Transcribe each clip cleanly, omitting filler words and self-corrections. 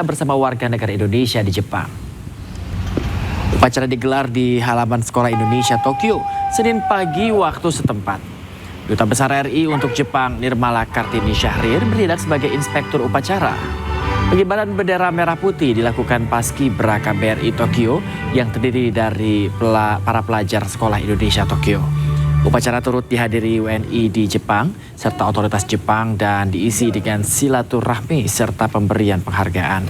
bersama warga negara Indonesia di Jepang. Upacara digelar di halaman Sekolah Indonesia Tokyo, Senin pagi waktu setempat. Duta Besar RI untuk Jepang, Nirmala Kartini Syahrir, bertindak sebagai inspektur upacara. Pengibaran bendera merah putih dilakukan Paski-Bra KBRI Tokyo yang terdiri dari para pelajar Sekolah Indonesia Tokyo. Upacara turut dihadiri WNI di Jepang serta otoritas Jepang dan diisi dengan silaturahmi serta pemberian penghargaan.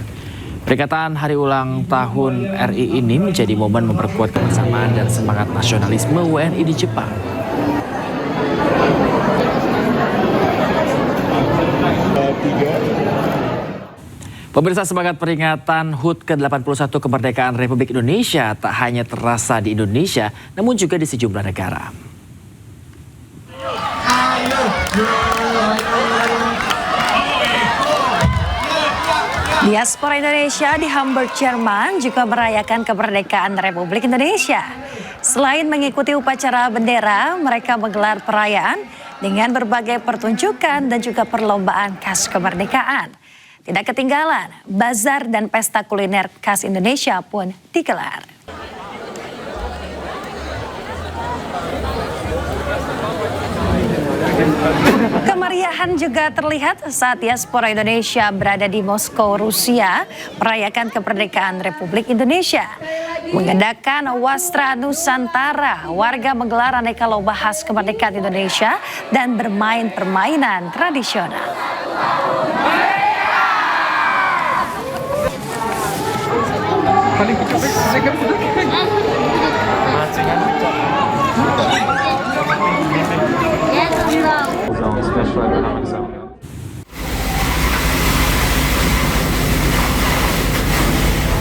Peringatan Hari Ulang Tahun RI ini menjadi momen memperkuat kebersamaan dan semangat nasionalisme WNI di Jepang. Pemirsa, semangat peringatan HUT ke-81 kemerdekaan Republik Indonesia tak hanya terasa di Indonesia, namun juga di sejumlah negara. Diaspora Indonesia di Hamburg, Jerman juga merayakan kemerdekaan Republik Indonesia. Selain mengikuti upacara bendera, mereka menggelar perayaan dengan berbagai pertunjukan dan juga perlombaan khas kemerdekaan. Tidak ketinggalan, bazar dan pesta kuliner khas Indonesia pun digelar. Kemeriahan juga terlihat saat diaspora Indonesia berada di Moskow, Rusia, merayakan kemerdekaan Republik Indonesia. Mengenakan wastra Nusantara, warga menggelar aneka lomba khas kemerdekaan Indonesia dan bermain permainan tradisional.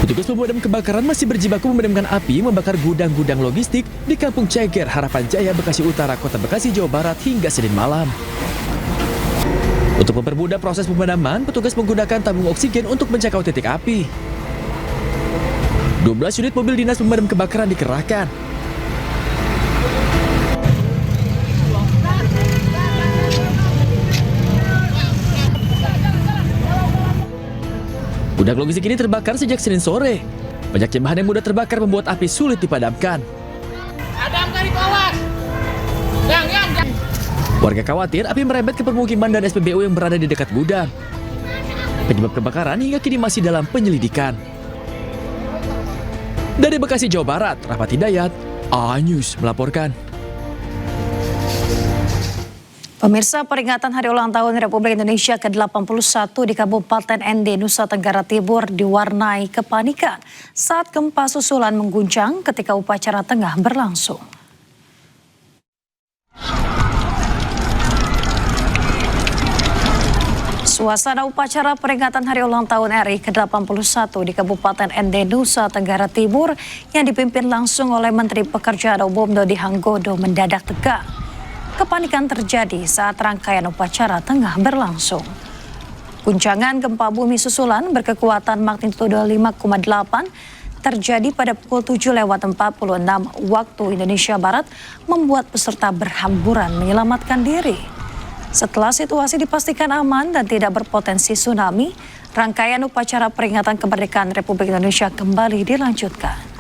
Petugas pemadam kebakaran masih berjibaku memadamkan api membakar gudang-gudang logistik di Kampung Ceger, Harapan Jaya, Bekasi Utara, Kota Bekasi, Jawa Barat hingga Senin malam. Untuk mempermudah proses pemadaman, petugas menggunakan tabung oksigen untuk menjangkau titik api. 12 unit mobil dinas pemadam kebakaran dikerahkan. Gudang logistik ini terbakar sejak Senin sore. Banyaknya bahan yang mudah terbakar membuat api sulit dipadamkan. Warga khawatir api merembet ke permukiman dan SPBU yang berada di dekat gudang. Penyebab kebakaran hingga kini masih dalam penyelidikan. Dari Bekasi, Jawa Barat, Rahmat Hidayat, A-News melaporkan. Pemirsa, peringatan Hari Ulang Tahun Republik Indonesia ke-81 di Kabupaten ND, Nusa Tenggara Timur diwarnai kepanikan saat gempa susulan mengguncang ketika upacara tengah berlangsung. Suasana upacara peringatan Hari Ulang Tahun RI ke-81 di Kabupaten ND, Nusa Tenggara Timur yang dipimpin langsung oleh Menteri Pekerjaan Umum Dodi Hanggodo mendadak tegang. Kepanikan terjadi saat rangkaian upacara tengah berlangsung. Guncangan gempa bumi susulan berkekuatan magnitudo 5,8 terjadi pada pukul 7:46 waktu Indonesia Barat membuat peserta berhamburan menyelamatkan diri. Setelah situasi dipastikan aman dan tidak berpotensi tsunami, rangkaian upacara peringatan kemerdekaan Republik Indonesia kembali dilanjutkan.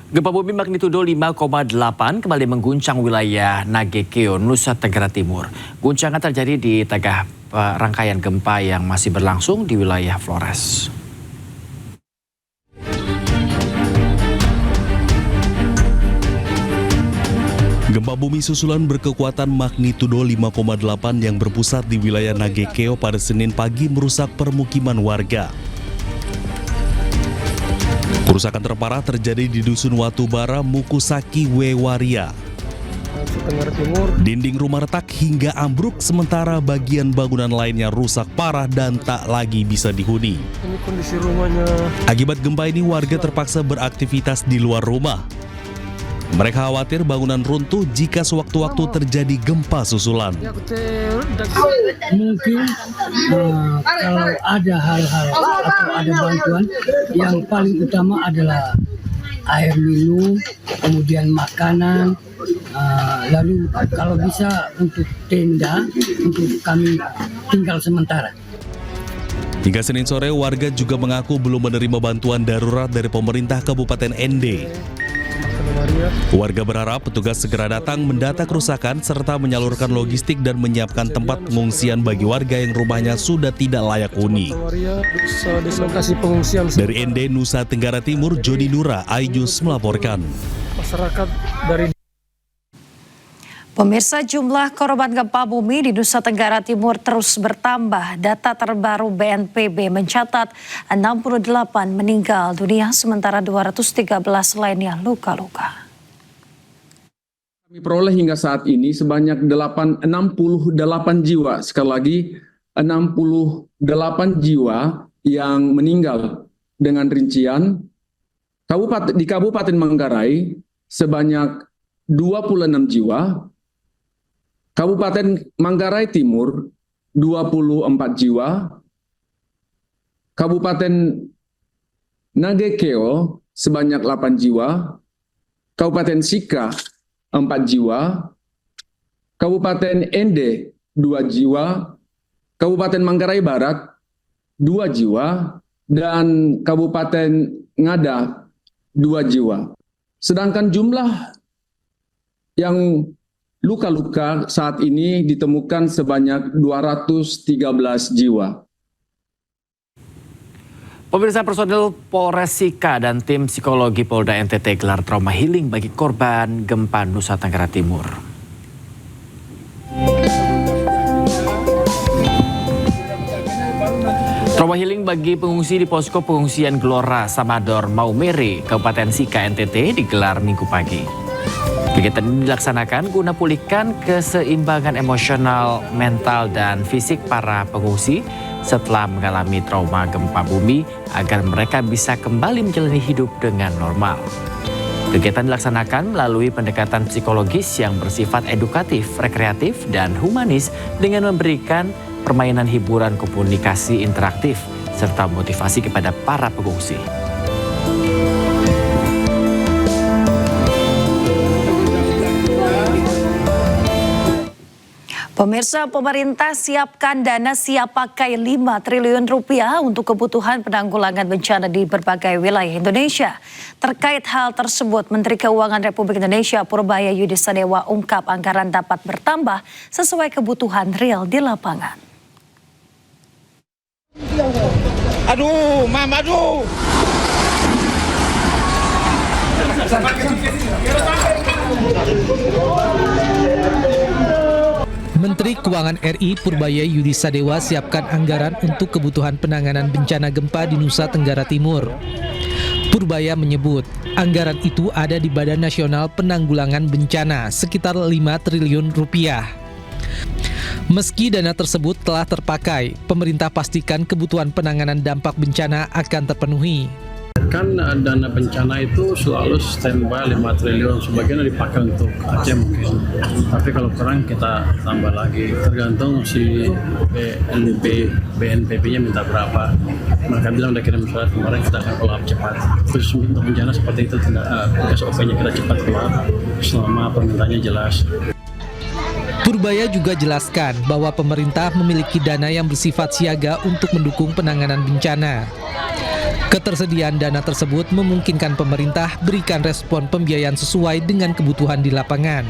Gempa bumi magnitudo 5,8 kembali mengguncang wilayah Nagekeo, Nusa Tenggara Timur. Guncangan terjadi di tengah rangkaian gempa yang masih berlangsung di wilayah Flores. Gempa bumi susulan berkekuatan magnitudo 5,8 yang berpusat di wilayah Nagekeo pada Senin pagi merusak permukiman warga. Kerusakan terparah terjadi di Dusun Watubara, Mukusaki, Wewaria. Dinding rumah retak hingga ambruk, sementara bagian bangunan lainnya rusak parah dan tak lagi bisa dihuni. Ini kondisi rumahnya. Akibat gempa ini warga terpaksa beraktivitas di luar rumah. Mereka khawatir bangunan runtuh jika sewaktu-waktu terjadi gempa susulan. Mungkin kalau ada hal-hal atau ada bantuan, yang paling utama adalah air minum, kemudian makanan, Lalu kalau bisa untuk tenda untuk kami tinggal sementara. Hingga Senin sore, warga juga mengaku belum menerima bantuan darurat dari pemerintah Kabupaten ND. Warga berharap petugas segera datang mendata kerusakan serta menyalurkan logistik dan menyiapkan tempat pengungsian bagi warga yang rumahnya sudah tidak layak huni. Dari ND, Nusa Tenggara Timur, Jody Nura, iNews melaporkan. Pemirsa, jumlah korban gempa bumi di Nusa Tenggara Timur terus bertambah. Data terbaru BNPB mencatat 68 meninggal dunia, sementara 213 lainnya luka-luka. Kami peroleh hingga saat ini sebanyak 68 jiwa. Sekali lagi, 68 jiwa yang meninggal dengan rincian di Kabupaten Manggarai sebanyak 26 jiwa, Kabupaten Manggarai Timur 24 jiwa, Kabupaten Nagekeo sebanyak 8 jiwa, Kabupaten Sika 4 jiwa, Kabupaten Ende 2 jiwa, Kabupaten Manggarai Barat 2 jiwa, dan Kabupaten Ngada 2 jiwa. Sedangkan jumlah yang luka-luka saat ini ditemukan sebanyak 213 jiwa. Pemirsa, personil Polres Sika dan tim psikologi Polda NTT gelar trauma healing bagi korban gempa Nusa Tenggara Timur. Trauma healing bagi pengungsi di posko pengungsian Gelora Samador Maumere, Kabupaten Sika, NTT digelar Minggu pagi. Kegiatan ini dilaksanakan guna pulihkan keseimbangan emosional, mental, dan fisik para pengungsi setelah mengalami trauma gempa bumi agar mereka bisa kembali menjalani hidup dengan normal. Kegiatan dilaksanakan melalui pendekatan psikologis yang bersifat edukatif, rekreatif, dan humanis dengan memberikan permainan hiburan komunikasi interaktif serta motivasi kepada para pengungsi. Pemirsa, pemerintah siapkan dana siap pakai 5 triliun rupiah untuk kebutuhan penanggulangan bencana di berbagai wilayah Indonesia. Terkait hal tersebut, Menteri Keuangan Republik Indonesia Purbaya Yudi Sadewa ungkap anggaran dapat bertambah sesuai kebutuhan real di lapangan. Aduh, Mam, aduh. Menteri Keuangan RI Purbaya Yudi Sadewa siapkan anggaran untuk kebutuhan penanganan bencana gempa di Nusa Tenggara Timur. Purbaya menyebut anggaran itu ada di Badan Nasional Penanggulangan Bencana sekitar 5 triliun rupiah. Meski dana tersebut telah terpakai, pemerintah pastikan kebutuhan penanganan dampak bencana akan terpenuhi. Kan dana bencana itu selalu standby 5 triliun, sebagian dipakai untuk Aceh mungkin. Tapi kalau kurang kita tambah lagi, tergantung si BNPB-nya minta berapa. Mereka bilang udah kirim surat kemarin, kita akan follow up cepat. Khusus untuk bencana seperti itu, SOP-nya kita cepat follow up selama permintaannya jelas. Purbaya juga jelaskan bahwa pemerintah memiliki dana yang bersifat siaga untuk mendukung penanganan bencana. Ketersediaan dana tersebut memungkinkan pemerintah berikan respon pembiayaan sesuai dengan kebutuhan di lapangan.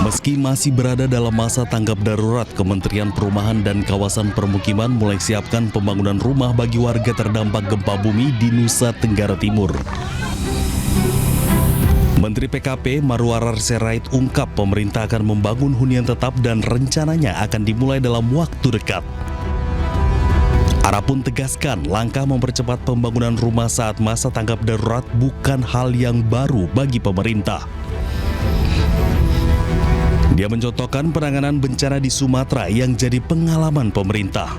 Meski masih berada dalam masa tanggap darurat, Kementerian Perumahan dan Kawasan Permukiman mulai siapkan pembangunan rumah bagi warga terdampak gempa bumi di Nusa Tenggara Timur. Menteri PKP Marwarar Sirait ungkap pemerintah akan membangun hunian tetap dan rencananya akan dimulai dalam waktu dekat. Ara pun tegaskan langkah mempercepat pembangunan rumah saat masa tanggap darurat bukan hal yang baru bagi pemerintah. Dia mencontohkan penanganan bencana di Sumatera yang jadi pengalaman pemerintah.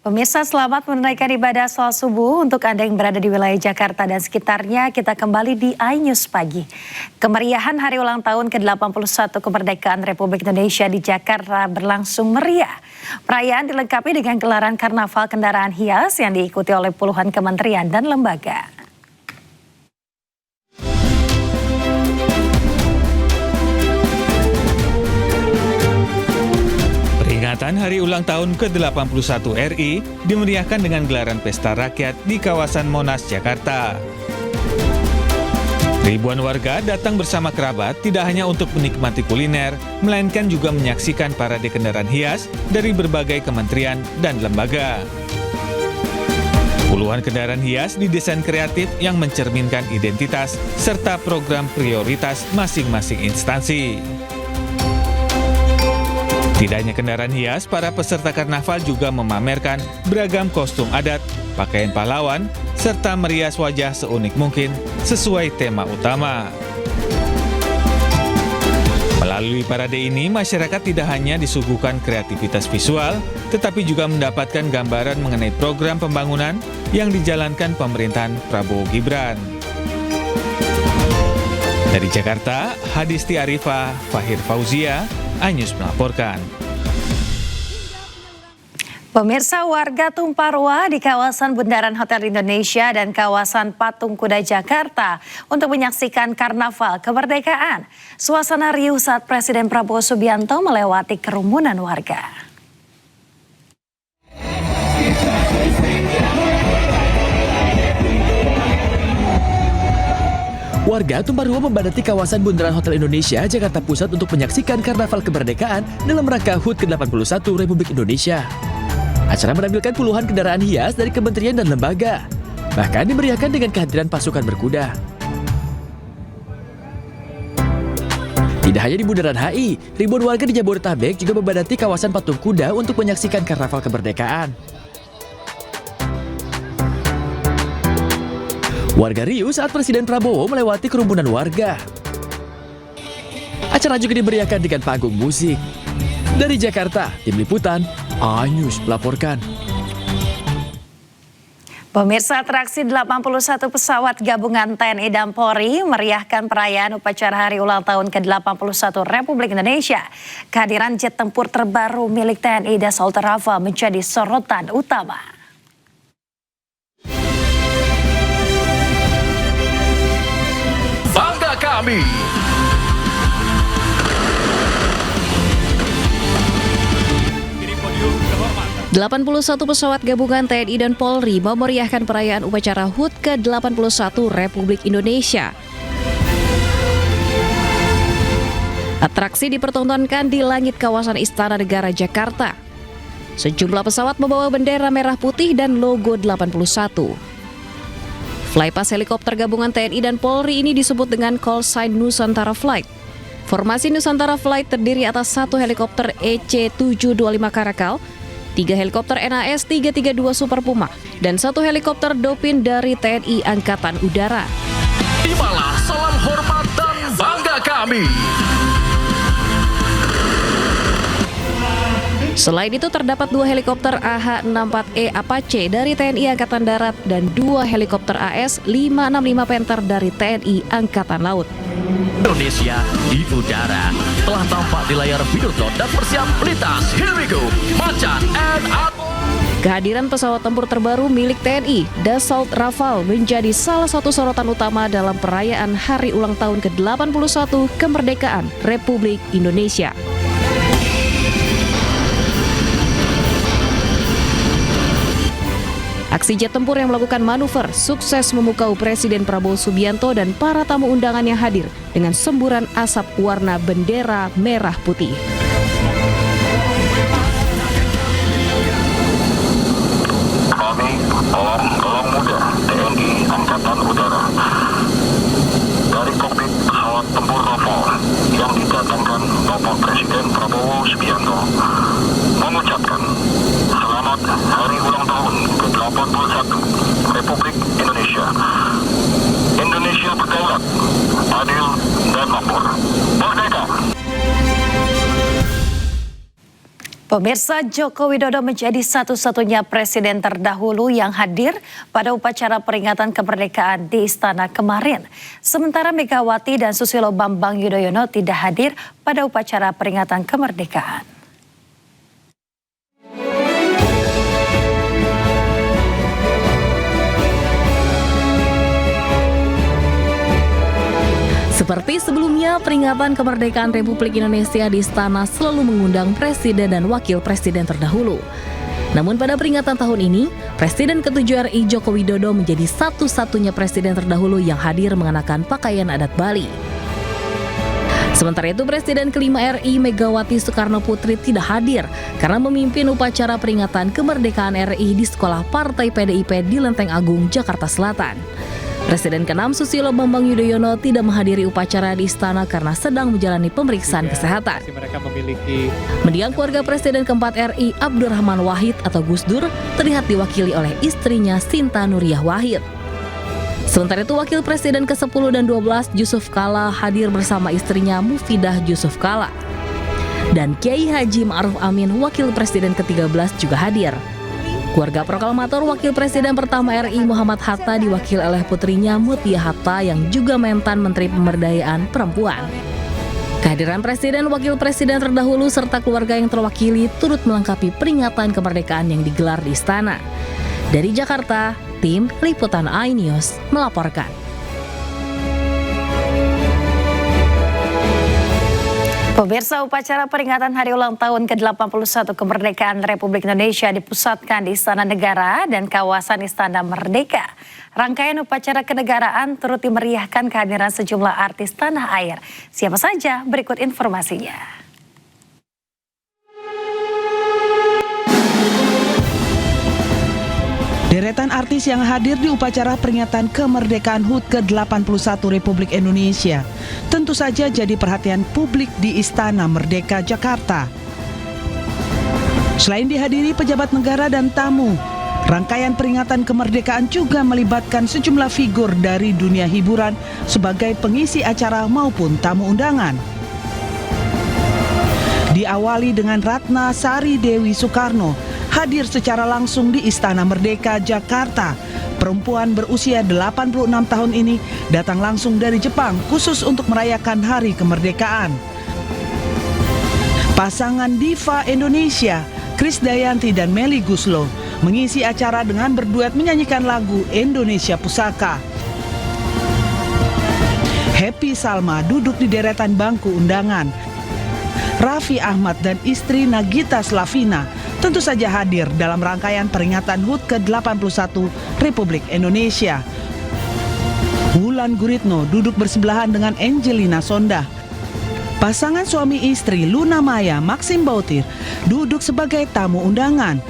Pemirsa, selamat menunaikan ibadah salat subuh. Untuk Anda yang berada di wilayah Jakarta dan sekitarnya, kita kembali di iNews Pagi. Kemeriahan hari ulang tahun ke-81 kemerdekaan Republik Indonesia di Jakarta berlangsung meriah. Perayaan dilengkapi dengan gelaran karnaval kendaraan hias yang diikuti oleh puluhan kementerian dan lembaga. Peringatan Hari Ulang Tahun ke-81 RI dimeriahkan dengan gelaran pesta rakyat di kawasan Monas, Jakarta. Ribuan warga datang bersama kerabat tidak hanya untuk menikmati kuliner, melainkan juga menyaksikan parade kendaraan hias dari berbagai kementerian dan lembaga. Puluhan kendaraan hias didesain kreatif yang mencerminkan identitas serta program prioritas masing-masing instansi. Tidak hanya kendaraan hias, para peserta karnaval juga memamerkan beragam kostum adat, pakaian pahlawan, serta merias wajah seunik mungkin sesuai tema utama. Melalui parade ini, masyarakat tidak hanya disuguhkan kreativitas visual, tetapi juga mendapatkan gambaran mengenai program pembangunan yang dijalankan pemerintahan Prabowo Gibran. Dari Jakarta, Hadisti Arifah, Fahir Fauzia, iNews melaporkan. Pemirsa, warga Tumparwa di kawasan Bundaran Hotel Indonesia dan kawasan Patung Kuda Jakarta untuk menyaksikan Karnaval Kemerdekaan. Suasana riuh saat Presiden Prabowo Subianto melewati kerumunan warga. Warga Tumparwa membadati kawasan Bundaran Hotel Indonesia, Jakarta Pusat untuk menyaksikan Karnaval Kemerdekaan dalam rangka HUT ke-81 Republik Indonesia. Acara menampilkan puluhan kendaraan hias dari kementerian dan lembaga. Bahkan dimeriahkan dengan kehadiran pasukan berkuda. Tidak hanya di Bundaran HI, ribuan warga di Jabodetabek juga membadati kawasan Patung Kuda untuk menyaksikan Karnaval Kemerdekaan. Warga riuh saat Presiden Prabowo melewati kerumunan warga. Acara juga dimeriahkan dengan panggung musik. Dari Jakarta, Tim Liputan, iNews melaporkan. Pemirsa, atraksi 81 pesawat gabungan TNI dan Polri meriahkan perayaan upacara Hari Ulang Tahun ke-81 Republik Indonesia. Kehadiran jet tempur terbaru milik TNI Dassault Rafale menjadi sorotan utama. Bangga kami. Delapan 81 pesawat gabungan TNI dan Polri memeriahkan perayaan upacara HUT ke-81 Republik Indonesia. Atraksi dipertontonkan di langit kawasan Istana Negara Jakarta. Sejumlah pesawat membawa bendera merah putih dan logo 81. Flypass helikopter gabungan TNI dan Polri ini disebut dengan call sign Nusantara Flight. Formasi Nusantara Flight terdiri atas 1 helikopter EC-725 Karakal, 3 helikopter NAS 332 Super Puma, dan 1 helikopter Dopin dari TNI Angkatan Udara. Terimalah salam hormat dan bangga kami. Selain itu terdapat 2 helikopter AH-64E Apache dari TNI Angkatan Darat dan 2 helikopter AS-565 Panther dari TNI Angkatan Laut. Indonesia di udara telah tampak di layar video dan bersiap melintas. Here we go, Macan and Kehadiran pesawat tempur terbaru milik TNI, Dassault Rafale, menjadi salah satu sorotan utama dalam perayaan Hari Ulang Tahun ke-81 Kemerdekaan Republik Indonesia. Aksi jet tempur yang melakukan manuver sukses memukau Presiden Prabowo Subianto dan para tamu undangan yang hadir dengan semburan asap warna bendera merah putih. Kami, Alam Muda TNI Angkatan Udara, dari kokpit pesawat tempur Rafale yang didatangkan Bapak Presiden Prabowo Subianto, mengucapkan selamat Hari Ulang Tahun ke-81 Republik Indonesia. Indonesia berdaulat, adil, dan makmur. Merdeka! Pemirsa, Joko Widodo menjadi satu-satunya presiden terdahulu yang hadir pada upacara peringatan kemerdekaan di Istana kemarin. Sementara Megawati dan Susilo Bambang Yudhoyono tidak hadir pada upacara peringatan kemerdekaan. Seperti sebelumnya, peringatan kemerdekaan Republik Indonesia di Istana selalu mengundang presiden dan wakil presiden terdahulu. Namun pada peringatan tahun ini, Presiden ke-7 RI Joko Widodo menjadi satu-satunya presiden terdahulu yang hadir mengenakan pakaian adat Bali. Sementara itu, Presiden ke-5 RI Megawati Soekarno Putri tidak hadir karena memimpin upacara peringatan kemerdekaan RI di Sekolah Partai PDIP di Lenteng Agung, Jakarta Selatan. Presiden ke-6 Susilo Bambang Yudhoyono tidak menghadiri upacara di Istana karena sedang menjalani pemeriksaan kesehatan. Mendiang keluarga Presiden ke-4 RI Abdurrahman Wahid atau Gus Dur terlihat diwakili oleh istrinya Sinta Nuriyah Wahid. Sementara itu, Wakil Presiden ke-10 dan 12 Yusuf Kala hadir bersama istrinya Mufidah Yusuf Kala. Dan Kiai Haji Ma'ruf Amin, Wakil Presiden ke-13 juga hadir. Keluarga proklamator Wakil Presiden pertama RI Muhammad Hatta diwakili oleh putrinya Mutia Hatta yang juga mantan Menteri Pemberdayaan Perempuan. Kehadiran Presiden, Wakil Presiden terdahulu serta keluarga yang terwakili turut melengkapi peringatan kemerdekaan yang digelar di Istana. Dari Jakarta, tim Liputan iNews melaporkan. Pemirsa, upacara peringatan Hari Ulang Tahun ke-81 Kemerdekaan Republik Indonesia dipusatkan di Istana Negara dan kawasan Istana Merdeka. Rangkaian upacara kenegaraan turut dimeriahkan kehadiran sejumlah artis tanah air. Siapa saja? Berikut informasinya. Deretan artis yang hadir di upacara peringatan kemerdekaan HUT ke-81 Republik Indonesia tentu saja jadi perhatian publik di Istana Merdeka, Jakarta. Selain dihadiri pejabat negara dan tamu, rangkaian peringatan kemerdekaan juga melibatkan sejumlah figur dari dunia hiburan sebagai pengisi acara maupun tamu undangan. Diawali dengan Ratna Sari Dewi Soekarno, hadir secara langsung di Istana Merdeka, Jakarta. Perempuan berusia 86 tahun ini datang langsung dari Jepang khusus untuk merayakan Hari Kemerdekaan. Pasangan diva Indonesia, Krisdayanti dan Melly Goeslaw, mengisi acara dengan berduet menyanyikan lagu Indonesia Pusaka. Happy Salma duduk di deretan bangku undangan. Raffi Ahmad dan istri Nagita Slavina tentu saja hadir dalam rangkaian peringatan HUT ke-81 Republik Indonesia. Wulan Guritno duduk bersebelahan dengan Angelina Sondah. Pasangan suami istri Luna Maya Maxim Bautir duduk sebagai tamu undangan.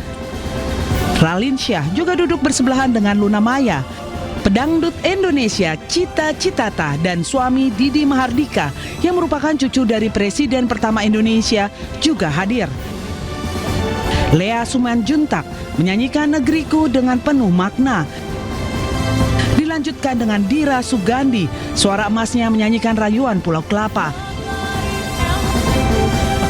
Raline Shah juga duduk bersebelahan dengan Luna Maya. Pedangdut Indonesia Cita Citata dan suami Didi Mahardika yang merupakan cucu dari Presiden pertama Indonesia juga hadir. Lea Sumanjuntak menyanyikan Negeriku dengan penuh makna. Dilanjutkan dengan Dira Sugandi, suara emasnya menyanyikan Rayuan Pulau Kelapa.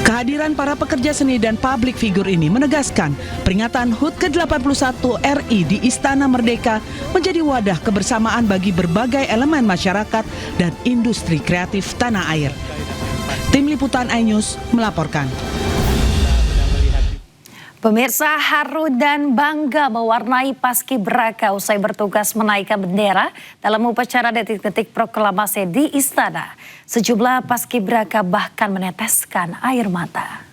Kehadiran para pekerja seni dan publik figur ini menegaskan peringatan HUT ke-81 RI di Istana Merdeka menjadi wadah kebersamaan bagi berbagai elemen masyarakat dan industri kreatif tanah air. Tim Liputan iNews melaporkan. Pemirsa, haru dan bangga mewarnai Paskibraka usai bertugas menaikkan bendera dalam upacara detik-detik proklamasi di Istana. Sejumlah Paskibraka bahkan meneteskan air mata.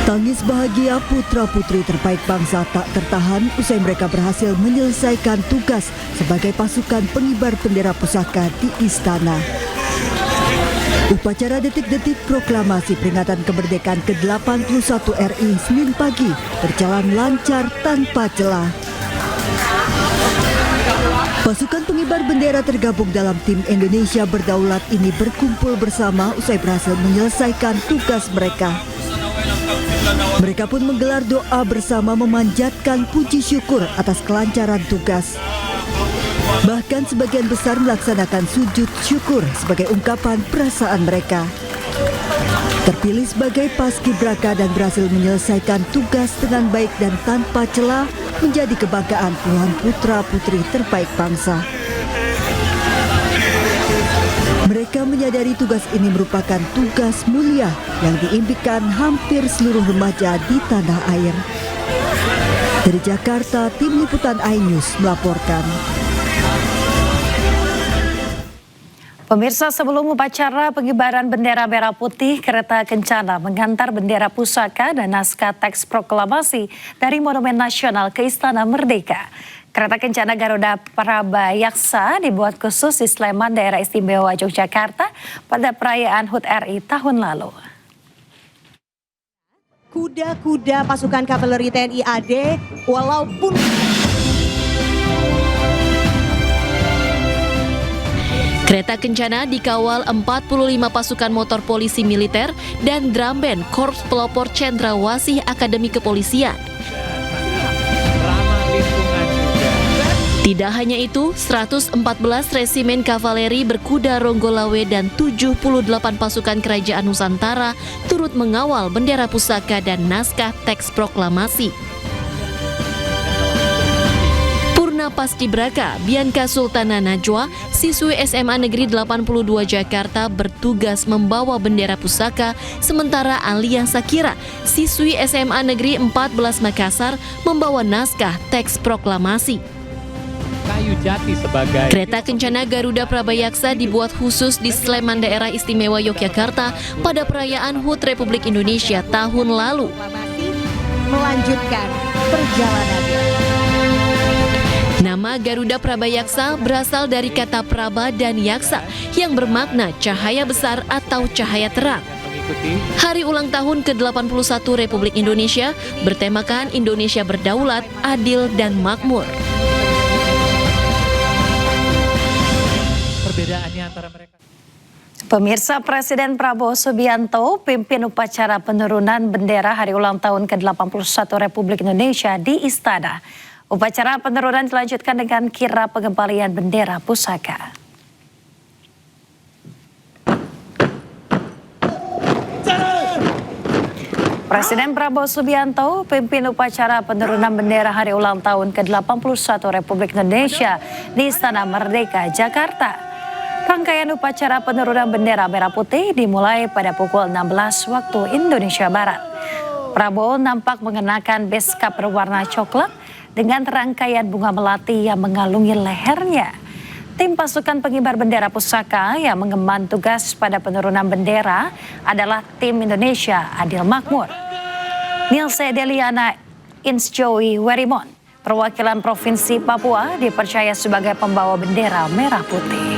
Tangis bahagia putra-putri terbaik bangsa tak tertahan usai mereka berhasil menyelesaikan tugas sebagai pasukan pengibar bendera pusaka di Istana. Upacara detik-detik proklamasi peringatan kemerdekaan ke-81 RI Senin pagi berjalan lancar tanpa celah. Pasukan pengibar bendera tergabung dalam tim Indonesia Berdaulat ini berkumpul bersama usai berhasil menyelesaikan tugas mereka. Mereka pun menggelar doa bersama memanjatkan puji syukur atas kelancaran tugas. Bahkan sebagian besar melaksanakan sujud syukur sebagai ungkapan perasaan mereka. Terpilih sebagai paskibraka dan berhasil menyelesaikan tugas dengan baik dan tanpa celah menjadi kebanggaan puluhan putra-putri terbaik bangsa. Mereka menyadari tugas ini merupakan tugas mulia yang diimpikan hampir seluruh remaja di tanah air. Dari Jakarta, Tim Liputan iNews melaporkan. Pemirsa, sebelum upacara pengibaran bendera merah putih, kereta kencana mengantar bendera pusaka dan naskah teks proklamasi dari Monumen Nasional ke Istana Merdeka. Kereta kencana Garuda Prabayaksa dibuat khusus di Sleman, Daerah Istimewa Yogyakarta pada perayaan HUT RI tahun lalu. Kuda-kuda pasukan kavaleri TNI AD walaupun kereta kencana dikawal 45 pasukan motor polisi militer dan drum band Korps Pelopor Cendrawasih Akademi Kepolisian. Tidak hanya itu, 114 resimen kavaleri berkuda Ronggolawe dan 78 pasukan kerajaan Nusantara turut mengawal bendera pusaka dan naskah teks proklamasi. Purna Paskibraka Bianca Sultana Najwa, siswi SMA Negeri 82 Jakarta bertugas membawa bendera pusaka, sementara Alia Sakira, siswi SMA Negeri 14 Makassar, membawa naskah teks proklamasi. Kereta kencana Garuda Prabayaksa dibuat khusus di Sleman, Daerah Istimewa Yogyakarta pada perayaan HUT Republik Indonesia tahun lalu. Melanjutkan perjalanannya. Nama Garuda Prabayaksa berasal dari kata praba dan yaksa yang bermakna cahaya besar atau cahaya terang. Hari ulang tahun ke-81 Republik Indonesia bertemakan Indonesia berdaulat, adil, dan makmur. Perbedaannya antara mereka. Pemirsa, Presiden Prabowo Subianto pimpin upacara penurunan bendera hari ulang tahun ke-81 Republik Indonesia di Istana. Upacara penurunan dilanjutkan dengan kirap pengembalian bendera pusaka. Presiden Prabowo Subianto pimpin upacara penurunan bendera hari ulang tahun ke-81 Republik Indonesia di Istana Merdeka, Jakarta. Rangkaian upacara penurunan bendera merah putih dimulai pada pukul 16 waktu Indonesia Barat. Prabowo nampak mengenakan beskap berwarna coklat dengan rangkaian bunga melati yang mengalungi lehernya. Tim pasukan pengibar bendera pusaka yang mengemban tugas pada penurunan bendera adalah tim Indonesia Adil Makmur. Nilse Deliana Insjowi Werimon, perwakilan Provinsi Papua, dipercaya sebagai pembawa bendera merah putih.